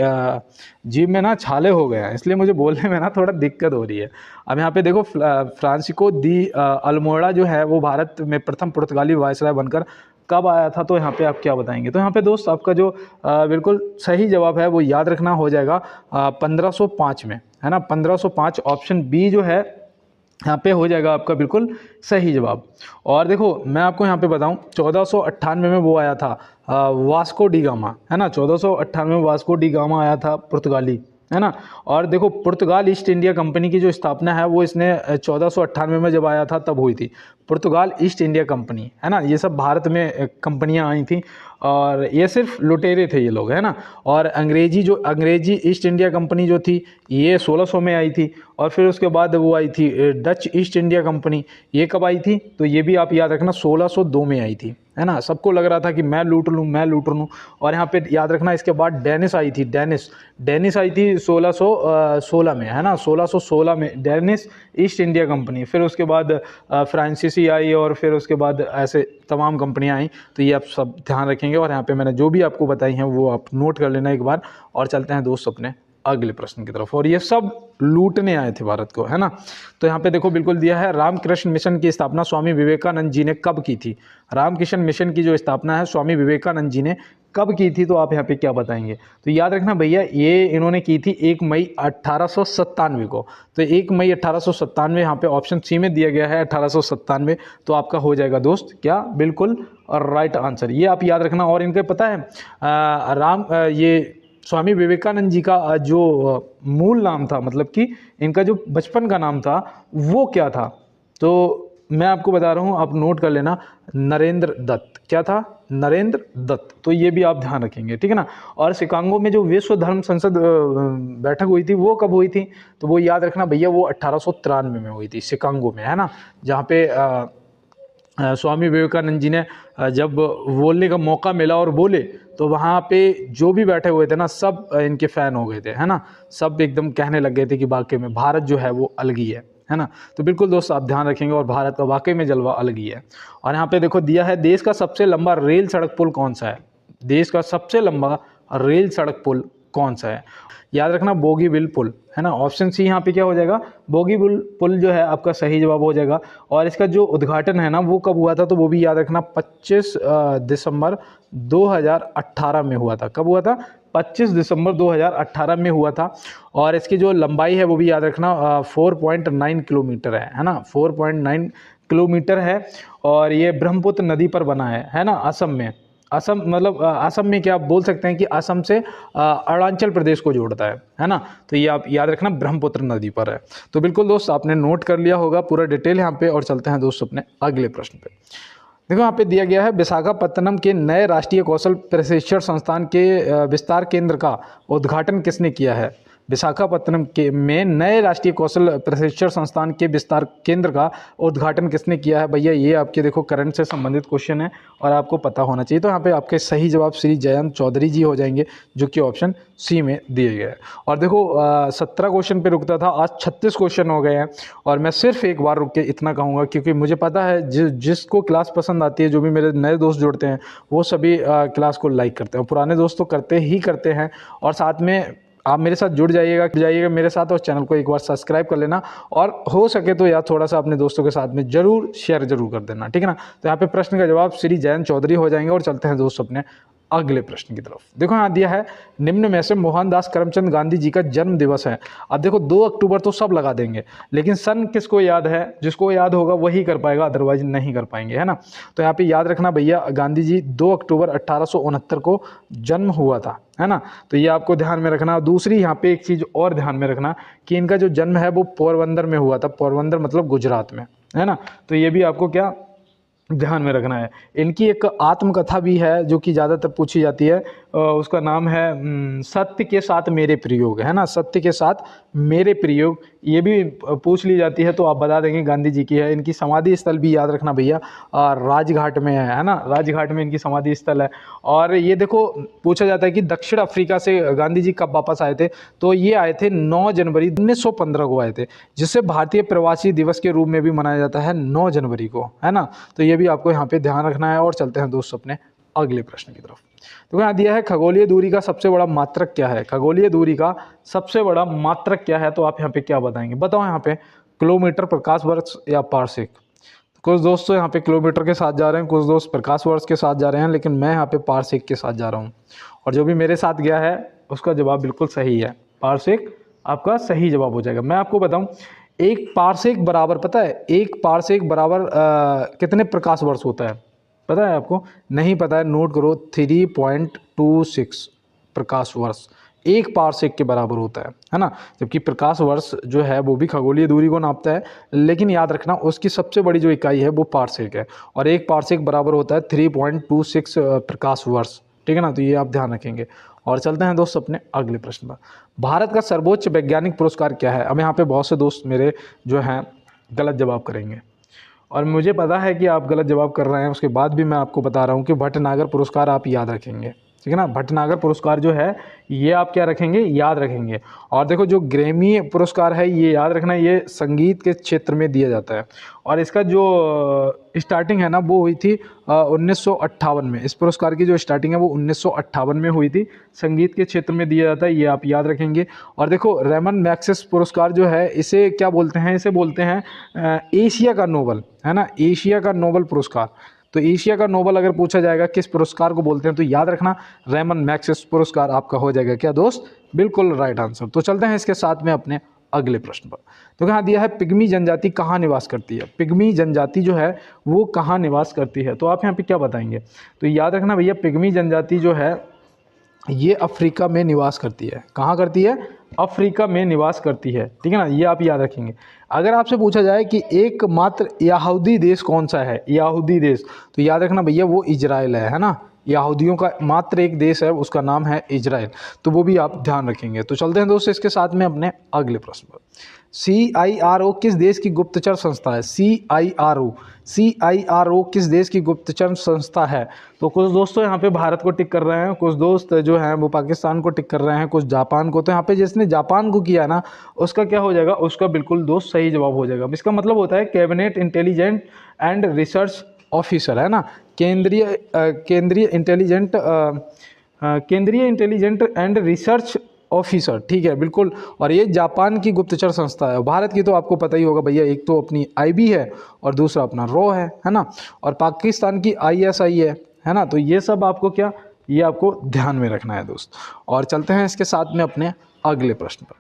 जीभ में ना छाले हो गए हैं, इसलिए मुझे बोलने में ना थोड़ा दिक्कत हो रही है। अब यहाँ पे देखो फ्रांसिस्को डी अल्मेडा जो है वो भारत में प्रथम पुर्तगाली वायसराय बनकर कब आया था? तो यहाँ पे आप क्या बताएंगे। तो यहाँ पे दोस्त आपका जो बिल्कुल सही जवाब है वो याद रखना हो जाएगा 1505 में, है ना। 1505 ऑप्शन बी जो है यहाँ पे हो जाएगा आपका बिल्कुल सही जवाब। और देखो मैं आपको यहाँ पे बताऊँ 1498 में वो आया था वास्को डी गामा, है ना। 1498 में वास्को डी गामा आया था पुर्तगाली, है ना। और देखो पुर्तगाल ईस्ट इंडिया कंपनी की जो स्थापना है वो इसने 1498 में जब आया था तब हुई थी। पुर्तगाल ईस्ट इंडिया कंपनी, है ना। ये सब भारत में कंपनियां आई थी और ये सिर्फ लुटेरे थे ये लोग, है ना। और अंग्रेजी ईस्ट इंडिया कंपनी जो थी ये 1600 में आई थी। और फिर उसके बाद वो आई थी डच ईस्ट इंडिया कंपनी, ये कब आई थी? तो ये भी आप याद रखना 1602 में आई थी, है ना। सबको लग रहा था कि मैं लूट लूँ। और यहाँ पे याद रखना इसके बाद डेनिस आई थी, डेनिस आई थी 1616 में, है ना। 1616 में डेनिस ईस्ट इंडिया कंपनी। फिर उसके बाद फ्रांसीसी आई और फिर उसके बाद ऐसे तमाम कंपनियां आई। तो ये आप सब ध्यान रखेंगे और यहाँ पे मैंने जो भी आपको बताई हैं वो आप नोट कर लेना एक बार। और चलते हैं दोस्त अपने अगले प्रश्न की तरफ। और ये सब लूटने आए थे भारत को, है ना। तो यहाँ पे देखो बिल्कुल दिया है, रामकृष्ण मिशन की स्थापना स्वामी विवेकानंद जी ने कब की थी। रामकृष्ण मिशन की जो स्थापना है स्वामी विवेकानंद जी ने कब की थी, तो आप यहाँ पे क्या बताएंगे। तो याद रखना भैया, ये इन्होंने की थी 1 मई 1897 को। तो 1 मई 1897 यहाँ पे ऑप्शन सी में दिया गया है 1897। तो आपका हो जाएगा दोस्त क्या, बिल्कुल राइट आंसर। ये आप याद रखना। और इनके पता है ये स्वामी विवेकानंद जी का जो मूल नाम था, मतलब कि इनका जो बचपन का नाम था वो क्या था, तो मैं आपको बता रहा हूँ, आप नोट कर लेना, नरेंद्र दत्त। क्या था, नरेंद्र दत्त। तो ये भी आप ध्यान रखेंगे, ठीक है ना। और शिकागो में जो विश्व धर्म संसद बैठक हुई थी वो कब हुई थी, तो वो याद रखना भैया, वो 1893 में हुई थी शिकागो में, है ना। जहाँ पे स्वामी विवेकानंद जी ने जब बोलने का मौका मिला और बोले, तो वहाँ पे जो भी बैठे हुए थे ना, सब इनके फ़ैन हो गए थे, है ना। सब एकदम कहने लग गए थे कि वाकई में भारत जो है वो अलग ही है ना। तो बिल्कुल दोस्त आप ध्यान रखेंगे, और भारत का वाकई में जलवा अलग ही है। और यहाँ पे देखो दिया है, देश का सबसे लंबा रेल सड़क पुल कौन सा है। देश का सबसे लंबा रेल सड़क पुल कौन सा है। याद रखना, बोगीबिल पुल, है ना। ऑप्शन सी यहाँ पे क्या हो जाएगा, बोगीबिल पुल जो है आपका सही जवाब हो जाएगा। और इसका जो उद्घाटन है ना वो कब हुआ था, तो वो भी याद रखना 25 दिसंबर 2018 में हुआ था। कब हुआ था, 25 दिसंबर 2018 में हुआ था। और इसकी जो लंबाई है वो भी याद रखना 4.9 किलोमीटर है ना, 4.9 किलोमीटर है। और ये ब्रह्मपुत्र नदी पर बना है ना, असम में। असम मतलब असम में क्या आप बोल सकते हैं कि असम से अरुणाचल प्रदेश को जोड़ता है ना। तो ये आप याद रखना, ब्रह्मपुत्र नदी पर है। तो बिल्कुल दोस्त आपने नोट कर लिया होगा पूरा डिटेल यहाँ पे। और चलते हैं दोस्त अपने अगले प्रश्न पे। देखो यहाँ पे दिया गया है, विशाखापत्तनम के नए राष्ट्रीय कौशल प्रशिक्षण संस्थान के विस्तार केंद्र का उद्घाटन किसने किया है। विशाखापत्तनम के में नए राष्ट्रीय कौशल प्रशिक्षण संस्थान के विस्तार केंद्र का उद्घाटन किसने किया है। भैया ये आपके देखो करंट से संबंधित क्वेश्चन है और आपको पता होना चाहिए। तो यहाँ पे आपके सही जवाब श्री जयंत चौधरी जी हो जाएंगे, जो कि ऑप्शन सी में दिए गए हैं। और देखो 17 क्वेश्चन पे रुकता था, आज 36 क्वेश्चन हो गए हैं। और मैं सिर्फ एक बार रुक के इतना कहूँगा, क्योंकि मुझे पता है जिसको क्लास पसंद आती है, जो भी मेरे नए दोस्त जुड़ते हैं वो सभी क्लास को लाइक करते हैं, पुराने दोस्त तो करते ही करते हैं। और साथ में आप मेरे साथ जुड़ जाइएगा मेरे साथ, और चैनल को एक बार सब्सक्राइब कर लेना। और हो सके तो यार थोड़ा सा अपने दोस्तों के साथ में जरूर शेयर जरूर कर देना, ठीक है ना। तो यहाँ पे प्रश्न का जवाब श्री जयंत चौधरी हो जाएंगे। और चलते हैं दोस्त अपने अगले प्रश्न की तरफ। देखो यहाँ दिया है, निम्न में से मोहनदास करमचंद गांधी जी का जन्म दिवस है। अब देखो 2 अक्टूबर तो सब लगा देंगे, लेकिन सन किसको याद है, जिसको याद होगा वही कर पाएगा, अदरवाइज नहीं कर पाएंगे, है ना। तो यहाँ पे याद रखना भैया, गांधी जी 2 अक्टूबर 1869 को जन्म हुआ था, है ना। तो ये आपको ध्यान में रखना। दूसरी यहाँ पे एक चीज़ और ध्यान में रखना कि इनका जो जन्म है वो पोरबंदर में हुआ था। पोरबंदर मतलब गुजरात में, है ना। तो ये भी आपको क्या ध्यान में रखना है। इनकी एक आत्मकथा भी है जो कि ज़्यादातर पूछी जाती है, उसका नाम है सत्य के साथ मेरे प्रयोग, है ना। सत्य के साथ मेरे प्रयोग, ये भी पूछ ली जाती है, तो आप बता देंगे गांधी जी की है। इनकी समाधि स्थल भी याद रखना भैया, राजघाट में है ना, राजघाट में इनकी समाधि स्थल है। और ये देखो पूछा जाता है कि दक्षिण अफ्रीका से गांधी जी कब वापस आए थे, तो ये आए थे 9 जनवरी 1915 को आए थे, जिसे भारतीय प्रवासी दिवस के रूप में भी मनाया जाता है 9 जनवरी को, है ना। तो ये भी आपको यहाँ पे ध्यान रखना है। और चलते हैं दोस्तों अपने अगले प्रश्न की तरफ। तो यहाँ दिया है, खगोलीय दूरी का सबसे बड़ा मात्रक क्या है। खगोलीय दूरी का सबसे बड़ा मात्रक क्या है, तो आप यहाँ पे क्या बताएंगे, बताओ यहाँ पे। किलोमीटर, प्रकाश वर्ष या पारसेक। कुछ दोस्त तो यहाँ पे किलोमीटर के साथ जा रहे हैं, कुछ दोस्त प्रकाश वर्ष के साथ जा रहे हैं, लेकिन मैं यहाँ पे पारसेक के साथ जा रहा हूँ। और जो भी मेरे साथ गया है उसका जवाब बिल्कुल सही है, पारसेक आपका सही जवाब हो जाएगा। मैं आपको बताऊँ, एक पारसेक बराबर, पता है एक पारसेक बराबर कितने प्रकाश वर्ष होता है, पता है आपको? नहीं पता है, नोट करो, 3.26 प्रकाश वर्ष एक पारसेक के बराबर होता है ना। जबकि प्रकाश वर्ष जो है वो भी खगोलीय दूरी को नापता है, लेकिन याद रखना उसकी सबसे बड़ी जो इकाई है वो पारसेक है। और एक पारसेक बराबर होता है 3.26 प्रकाश वर्ष, ठीक है ना। तो ये आप ध्यान रखेंगे। और चलते हैं दोस्त अपने अगले प्रश्न पर। भारत का सर्वोच्च वैज्ञानिक पुरस्कार क्या है। अब यहाँ पे बहुत से दोस्त मेरे जो हैं गलत जवाब करेंगे, और मुझे पता है कि आप गलत जवाब कर रहे हैं, उसके बाद भी मैं आपको बता रहा हूँ कि भटनागर पुरस्कार आप याद रखेंगे, ठीक है ना। भटनागर पुरस्कार जो है ये आप क्या रखेंगे, याद रखेंगे। और देखो जो ग्रैमी पुरस्कार है ये याद रखना, ये संगीत के क्षेत्र में दिया जाता है और इसका जो स्टार्टिंग है ना वो हुई थी 1958 में। इस पुरस्कार की जो स्टार्टिंग है वो 1958 में हुई थी, संगीत के क्षेत्र में दिया जाता है, ये आप याद रखेंगे। और देखो रेमन मैग्सेसे पुरस्कार जो है इसे क्या बोलते हैं, इसे बोलते हैं एशिया का नोबल, है ना, एशिया का नोबल पुरस्कार। तो एशिया का नोबल अगर पूछा जाएगा किस पुरस्कार को बोलते हैं तो याद रखना रेमन मैग्सेसे पुरस्कार आपका हो जाएगा क्या दोस्त, बिल्कुल राइट आंसर। तो चलते हैं इसके साथ में अपने अगले प्रश्न पर। तो यहाँ दिया है पिग्मी जनजाति कहाँ निवास करती है। पिग्मी जनजाति जो है वो कहाँ निवास करती है, तो आप यहाँ पे क्या बताएंगे। तो याद रखना भैया पिग्मी जनजाति जो है ये अफ्रीका में निवास करती है। कहाँ करती है, अफ्रीका में निवास करती है, ठीक है ना, ये आप याद रखेंगे। अगर आपसे पूछा जाए कि एकमात्र यहूदी देश कौन सा है, यहूदी देश, तो याद रखना भैया वो इजराइल है ना। यहूदियों का मात्र एक देश है, उसका नाम है इजराइल, तो वो भी आप ध्यान रखेंगे। तो चलते हैं दोस्तों इसके साथ में अपने अगले प्रश्न पर। CIRO किस देश की गुप्तचर संस्था है। CIRO किस देश की गुप्तचर संस्था है। तो कुछ दोस्तों यहाँ पे भारत को टिक कर रहे हैं, कुछ दोस्त जो हैं वो पाकिस्तान को टिक कर रहे हैं, कुछ जापान को। तो यहाँ पे जिसने जापान को किया ना उसका क्या हो जाएगा, उसका बिल्कुल दोस्त सही जवाब हो जाएगा। इसका मतलब होता है cabinet intelligent and research officer, है ना, केंद्रीय इंटेलिजेंट एंड रिसर्च ऑफिसर, ठीक है बिल्कुल। और ये जापान की गुप्तचर संस्था है। भारत की तो आपको पता ही होगा भैया, एक तो अपनी IB है और दूसरा अपना रॉ है ना, और पाकिस्तान की ISI है ना। तो ये सब आपको क्या, ये आपको ध्यान में रखना है दोस्त। और चलते हैं इसके साथ में अपने अगले प्रश्न पर।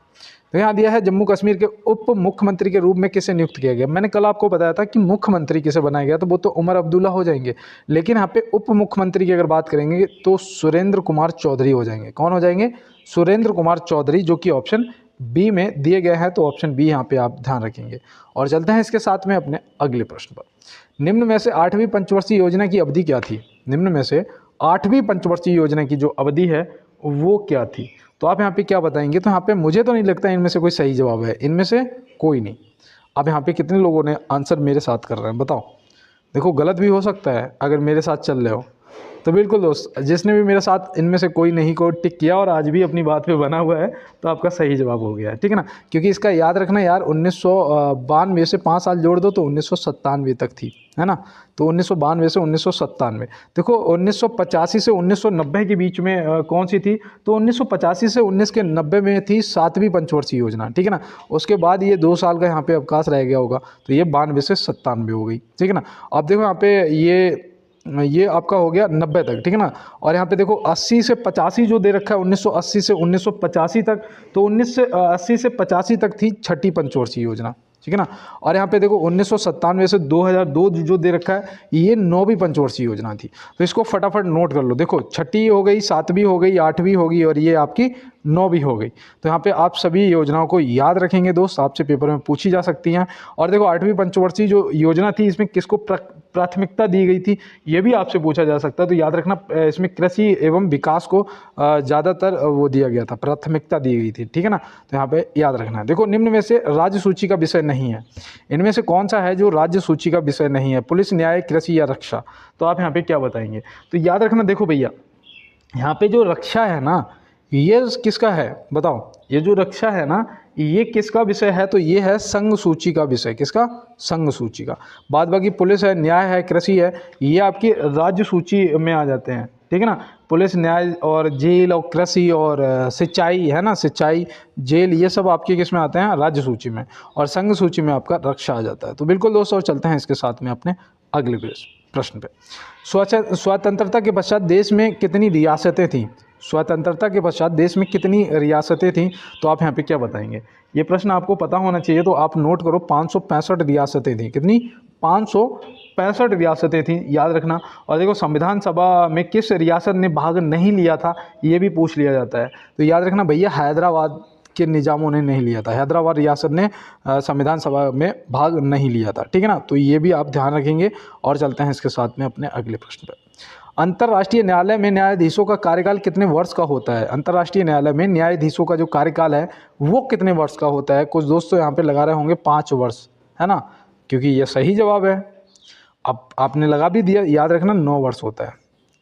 तो यहाँ दिया है जम्मू कश्मीर के उप मुख्यमंत्री के रूप में किसे नियुक्त किया गया। मैंने कल आपको बताया था कि मुख्यमंत्री किसे बनाया गया, तो वो तो उमर अब्दुल्ला हो जाएंगे, लेकिन यहाँ पे उप मुख्यमंत्री की अगर बात करेंगे तो सुरेंद्र कुमार चौधरी हो जाएंगे। कौन हो जाएंगे, सुरेंद्र कुमार चौधरी, जो कि ऑप्शन बी में दिए गए हैं। तो ऑप्शन बी यहाँ पे आप ध्यान रखेंगे। और चलते हैं इसके साथ में अपने अगले प्रश्न पर। निम्न में से 8वीं पंचवर्षीय योजना की अवधि क्या थी। निम्न में से 8वीं पंचवर्षीय योजना की जो अवधि है वो क्या थी, तो आप यहाँ पे क्या बताएंगे। तो यहाँ पे मुझे तो नहीं लगता इनमें से कोई सही जवाब है, इनमें से कोई नहीं। अब यहाँ पे कितने लोगों ने आंसर मेरे साथ कर रहे हैं बताओ। देखो गलत भी हो सकता है अगर मेरे साथ चल रहे हो, तो बिल्कुल दोस्त जिसने भी मेरे साथ इनमें से कोई नहीं को टिक किया और आज भी अपनी बात पे बना हुआ है, तो आपका सही जवाब हो गया है, ठीक है ना। क्योंकि इसका याद रखना यार 1992 से 5 साल जोड़ दो तो 1997 तक थी, है ना। तो 1992 से 1997, देखो 1985 से 1990 के बीच में कौन सी थी, तो 1985 से 1990 में थी 7वीं पंचवर्षीय योजना, ठीक है ना। उसके बाद ये 2 साल का यहाँ पे अवकाश रह गया होगा, तो ये 92 से 97 हो गई, ठीक है ना। अब देखो यहाँ पे ये आपका हो गया 90 तक, ठीक है ना। और यहाँ पे देखो 80 से 85 जो दे रखा है 1980 से 1985 तक, तो 1980 से 85 तक थी 6ठी पंचवर्षीय योजना, ठीक है ना। और यहाँ पे देखो 1997 से 2002 जो दे रखा है ये 9वीं पंचवर्षीय योजना थी। तो इसको फटाफट नोट कर लो। देखो 6ठी हो गई, 7वीं हो गई, 8वीं होगी और ये आपकी 9वीं हो गई। तो यहाँ पे आप सभी योजनाओं को याद रखेंगे दोस्त, आपसे पेपर में पूछी जा सकती हैं। और देखो 8वीं पंचवर्षीय जो योजना थी इसमें किसको प्राथमिकता दी गई थी, ये भी आपसे पूछा जा सकता है। तो याद रखना इसमें कृषि एवं विकास को ज़्यादातर वो दिया गया था, प्राथमिकता दी गई थी, ठीक है ना। तो यहाँ पे याद रखना है। देखो निम्न में से राज्य सूची का विषय नहीं है, इनमें से कौन सा है जो राज्य सूची का विषय नहीं है। पुलिस, न्याय, कृषि या रक्षा, तो आप यहाँ पे क्या बताएंगे। तो याद रखना देखो भैया यहाँ पे जो रक्षा है ना ये किसका है बताओ। ये जो रक्षा है ना ये किसका विषय है, तो ये है संघ सूची का विषय। किसका, संघ सूची का। बाद बाकी पुलिस है, न्याय है, कृषि है, ये आपकी राज्य सूची में आ जाते हैं, ठीक है ना। पुलिस, न्याय और जेल और कृषि और सिंचाई, है ना, सिंचाई, जेल, ये सब आपके किस में आते हैं, राज्य सूची में। और संघ सूची में आपका रक्षा आ जाता है। तो बिल्कुल दोस्तों चलते हैं इसके साथ में अपने अगले प्रश्न पे। स्वतंत्रता के पश्चात देश में कितनी रियासतें थीं। स्वतंत्रता के पश्चात देश में कितनी रियासतें थीं, तो आप यहाँ पे क्या बताएंगे। ये प्रश्न आपको पता होना चाहिए, तो आप नोट करो 565 रियासतें थीं। कितनी, 565 रियासतें थीं, याद रखना। और देखो संविधान सभा में किस रियासत ने भाग नहीं लिया था, ये भी पूछ लिया जाता है। तो याद रखना भैया हैदराबाद के निजामों ने नहीं लिया था, हैदराबाद रियासत ने संविधान सभा में भाग नहीं लिया था, ठीक है ना। तो ये भी आप ध्यान रखेंगे। और चलते हैं इसके साथ में अपने अगले प्रश्न पर। अंतर्राष्ट्रीय न्यायालय में न्यायाधीशों का कार्यकाल कितने वर्ष का होता है। अंतर्राष्ट्रीय न्यायालय में न्यायाधीशों का जो कार्यकाल है वो कितने वर्ष का होता है। कुछ दोस्तों यहाँ पे लगा रहे होंगे 5 वर्ष, है ना, क्योंकि ये सही जवाब है। अब आपने लगा भी दिया, याद रखना 9 वर्ष होता है,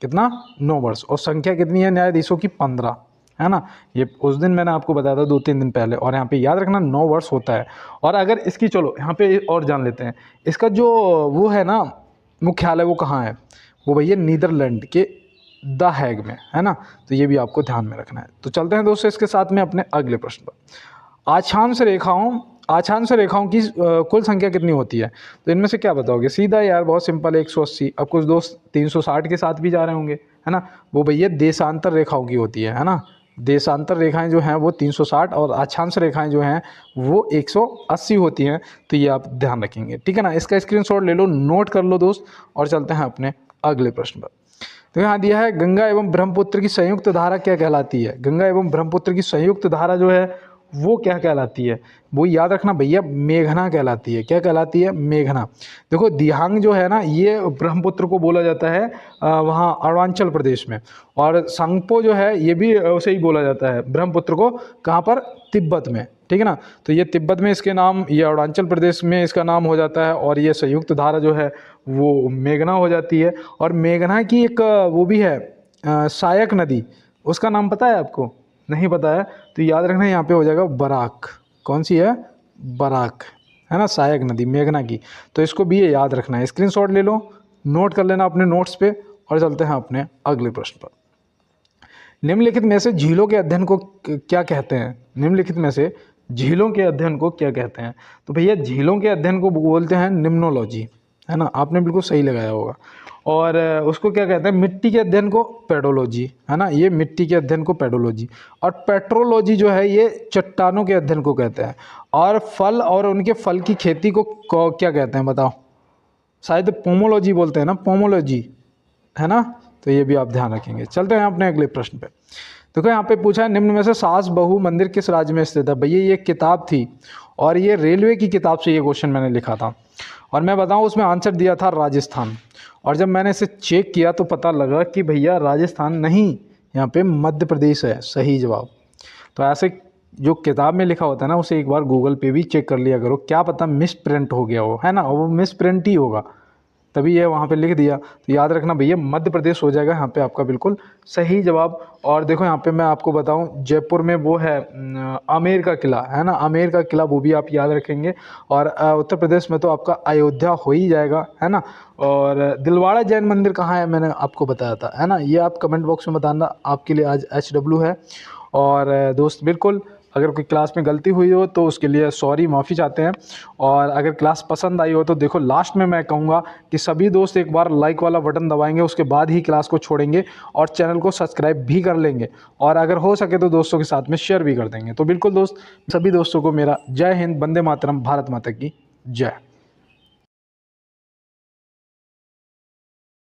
कितना 9 वर्ष। और संख्या कितनी है न्यायाधीशों की 15, है ना। ये उस दिन मैंने आपको बताया था 2-3 दिन पहले। और यहाँ पे याद रखना 9 वर्ष होता है। और अगर इसकी चलो यहाँ पे और जान लेते हैं, इसका जो वो है ना मुख्यालय वो कहाँ है, वो भैया नीदरलैंड के द हैग में, है ना। तो ये भी आपको ध्यान में रखना है। तो चलते हैं दोस्तों इसके साथ में अपने अगले प्रश्न पर। आछांश रेखाओं की कुल संख्या कितनी होती है? तो इनमें से क्या बताओगे? सीधा यार बहुत सिंपल है, 180। अब कुछ दोस्त 360 के साथ भी जा रहे होंगे, है ना। वो भैया देशांतर रेखाओं की होती है ना। देशांतर रेखाएं जो हैं वो 360 और अक्षांश रेखाएं जो हैं वो 180 होती हैं। तो ये आप ध्यान रखेंगे, ठीक है ना। इसका स्क्रीनशॉट ले लो, नोट कर लो दोस्त, और चलते हैं अपने अगले प्रश्न पर। तो यहाँ दिया है गंगा एवं ब्रह्मपुत्र की संयुक्त धारा क्या कहलाती है? गंगा एवं ब्रह्मपुत्र की संयुक्त धारा जो है वो क्या कहलाती है? वो याद रखना भैया मेघना कहलाती है। क्या कहलाती है? मेघना। देखो दिहांग जो है ना ये ब्रह्मपुत्र को बोला जाता है वहाँ अरुणाचल प्रदेश में, और सांगपो जो है ये भी उसे ही बोला जाता है ब्रह्मपुत्र को, कहाँ पर? तिब्बत में, ठीक है ना। तो ये तिब्बत में इसके नाम, ये अरुणाचल प्रदेश में इसका नाम हो जाता है, और ये संयुक्त धारा जो है वो मेघना हो जाती है। और मेघना की एक वो भी है सहायक नदी, उसका नाम पता है आपको? नहीं पता है तो याद रखना यहाँ पे हो जाएगा बराक। कौन सी है? बराक, है ना, सहायक नदी मेघना की। तो इसको भी ये याद रखना है, स्क्रीनशॉट ले लो, नोट कर लेना अपने नोट्स पे। और चलते हैं अपने अगले प्रश्न पर। निम्नलिखित में से झीलों के अध्ययन को क्या कहते हैं? निम्नलिखित में से झीलों के अध्ययन को क्या कहते हैं? तो भैया झीलों के अध्ययन को बोलते हैं निम्नोलॉजी, है ना। आपने बिल्कुल सही लगाया होगा। और उसको क्या कहते हैं? मिट्टी के अध्ययन को पेडोलॉजी, है ना। ये मिट्टी के अध्ययन को पेडोलॉजी। और पेट्रोलॉजी जो है ये चट्टानों के अध्ययन को कहते हैं। और फल और उनके फल की खेती को क्या कहते हैं बताओ? शायद पोमोलॉजी बोलते हैं ना, पोमोलॉजी, है ना। तो ये भी आप ध्यान रखेंगे। चलते हैं अपने अगले प्रश्न पे। देखो यहाँ पे पूछा है निम्न में से सास बहू मंदिर किस राज्य में स्थित है? भैया ये किताब थी, और ये रेलवे की किताब से ये क्वेश्चन मैंने लिखा था, और मैं बताऊं उसमें आंसर दिया था राजस्थान। और जब मैंने इसे चेक किया तो पता लगा कि भैया राजस्थान नहीं, यहाँ पे मध्य प्रदेश है सही जवाब। तो ऐसे जो किताब में लिखा होता है ना उसे एक बार गूगल पे भी चेक कर लिया करो, क्या पता मिस प्रिंट हो गया हो, है ना। वो मिस प्रिंट ही होगा, तभी ये वहाँ पे लिख दिया। तो याद रखना भैया मध्य प्रदेश हो जाएगा यहाँ पे आपका बिल्कुल सही जवाब। और देखो यहाँ पे मैं आपको बताऊँ, जयपुर में वो है आमेर का किला, है ना, आमेर का किला, वो भी आप याद रखेंगे। और उत्तर प्रदेश में तो आपका अयोध्या हो ही जाएगा, है ना। और दिलवाड़ा जैन मंदिर कहाँ है मैंने आपको बताया था, है ना। ये आप कमेंट बॉक्स में बताना, आपके लिए आज HW है। और दोस्त बिल्कुल अगर कोई क्लास में गलती हुई हो तो उसके लिए सॉरी, माफ़ी चाहते हैं। और अगर क्लास पसंद आई हो तो देखो लास्ट में मैं कहूँगा कि सभी दोस्त एक बार लाइक वाला बटन दबाएंगे, उसके बाद ही क्लास को छोड़ेंगे, और चैनल को सब्सक्राइब भी कर लेंगे, और अगर हो सके तो दोस्तों के साथ में शेयर भी कर देंगे। तो बिल्कुल दोस्त, सभी दोस्तों को मेरा जय हिंद, वंदे मातरम, भारत माता की जय।